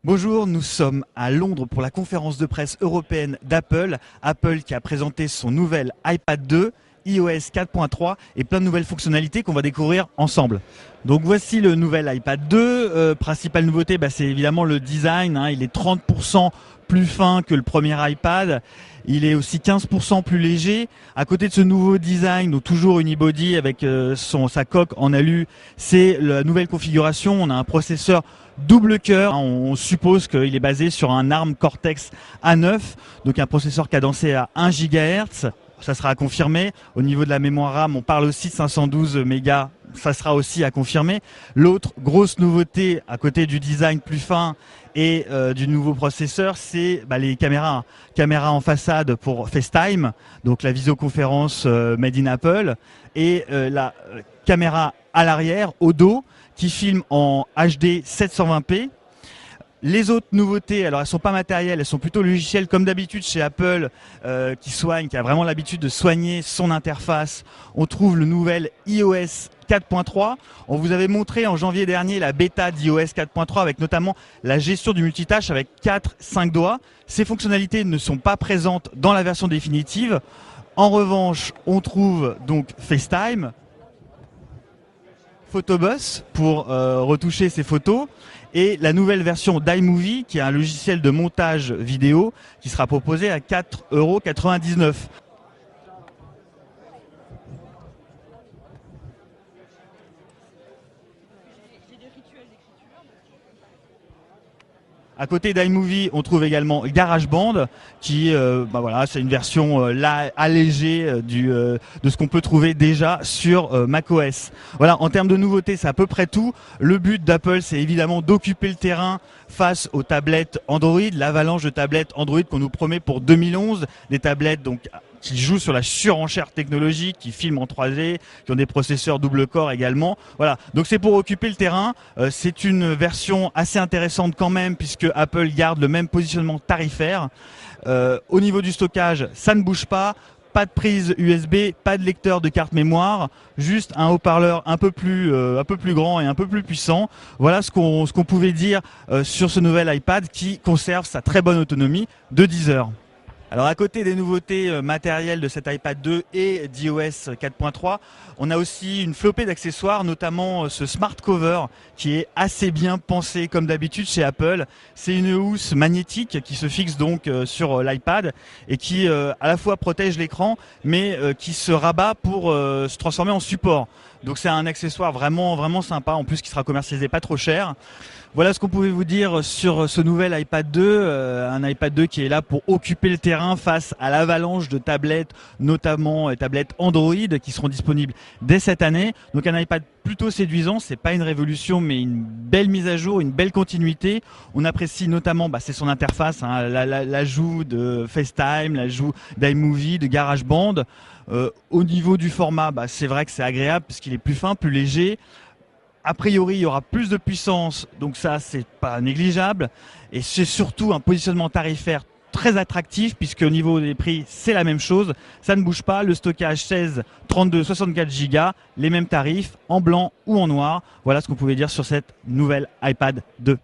Bonjour, nous sommes à Londres pour la conférence de presse européenne d'Apple. Apple qui a présenté son nouvel iPad 2, iOS 4.3 et plein de nouvelles fonctionnalités qu'on va découvrir ensemble. Donc voici le nouvel iPad 2. Principale nouveauté, c'est évidemment le design. Il est 30% plus fin que le premier iPad. Il est aussi 15% plus léger. À côté de ce nouveau design, donc toujours unibody avec sa coque en alu, c'est la nouvelle configuration. On a un processeur double cœur. On suppose qu'il est basé sur un ARM Cortex A9, donc un processeur cadencé à 1 GHz. Ça sera à confirmer. Au niveau de la mémoire RAM, on parle aussi de 512 mégas. Ça sera aussi à confirmer. L'autre grosse nouveauté, à côté du design plus fin et du nouveau processeur, c'est les caméras en façade pour FaceTime, donc la visioconférence made in Apple, et la caméra à l'arrière, au dos, qui filme en HD 720p. Les autres nouveautés, alors elles sont pas matérielles, elles sont plutôt logicielles comme d'habitude chez Apple qui a vraiment l'habitude de soigner son interface. On trouve le nouvel iOS 4.3. On vous avait montré en janvier dernier la bêta d'iOS 4.3 avec notamment la gestion du multitâche avec 4-5 doigts. Ces fonctionnalités ne sont pas présentes dans la version définitive. En revanche, on trouve donc FaceTime, Photobus pour retoucher ses photos, et la nouvelle version d'iMovie qui est un logiciel de montage vidéo qui sera proposé à 4,99 €. À côté d'iMovie, on trouve également GarageBand, qui, c'est une version allégée de ce qu'on peut trouver déjà sur macOS. Voilà, en termes de nouveautés, c'est à peu près tout. Le but d'Apple, c'est évidemment d'occuper le terrain face aux tablettes Android, l'avalanche de tablettes Android qu'on nous promet pour 2011, des tablettes qui jouent sur la surenchère technologique, qui filment en 3D, qui ont des processeurs double corps également. Voilà, donc c'est pour occuper le terrain. C'est une version assez intéressante quand même, puisque Apple garde le même positionnement tarifaire. Au niveau du stockage, ça ne bouge pas. Pas de prise USB, pas de lecteur de carte mémoire, juste un haut-parleur un peu plus grand et un peu plus puissant. Voilà ce qu'on pouvait dire sur ce nouvel iPad qui conserve sa très bonne autonomie de 10 heures. Alors à côté des nouveautés matérielles de cet iPad 2 et d'iOS 4.3, on a aussi une flopée d'accessoires, notamment ce Smart Cover qui est assez bien pensé comme d'habitude chez Apple. C'est une housse magnétique qui se fixe donc sur l'iPad et qui à la fois protège l'écran mais qui se rabat pour se transformer en support. Donc c'est un accessoire vraiment sympa, en plus qui sera commercialisé pas trop cher. Voilà ce qu'on pouvait vous dire sur ce nouvel iPad 2, un iPad 2 qui est là pour occuper le terrain face à l'avalanche de tablettes, notamment tablettes Android qui seront disponibles dès cette année. Donc un iPad plutôt séduisant, c'est pas une révolution mais une belle mise à jour, une belle continuité. On apprécie notamment, c'est son interface, l'ajout de FaceTime, l'ajout d'iMovie, de GarageBand. Au niveau du format, c'est vrai que c'est agréable parce qu'il est plus fin, plus léger. A priori, il y aura plus de puissance, donc ça, c'est pas négligeable. Et c'est surtout un positionnement tarifaire très attractif, puisque au niveau des prix, c'est la même chose. Ça ne bouge pas. Le stockage 16, 32, 64 Go, les mêmes tarifs, en blanc ou en noir. Voilà ce qu'on pouvait dire sur cette nouvelle iPad 2.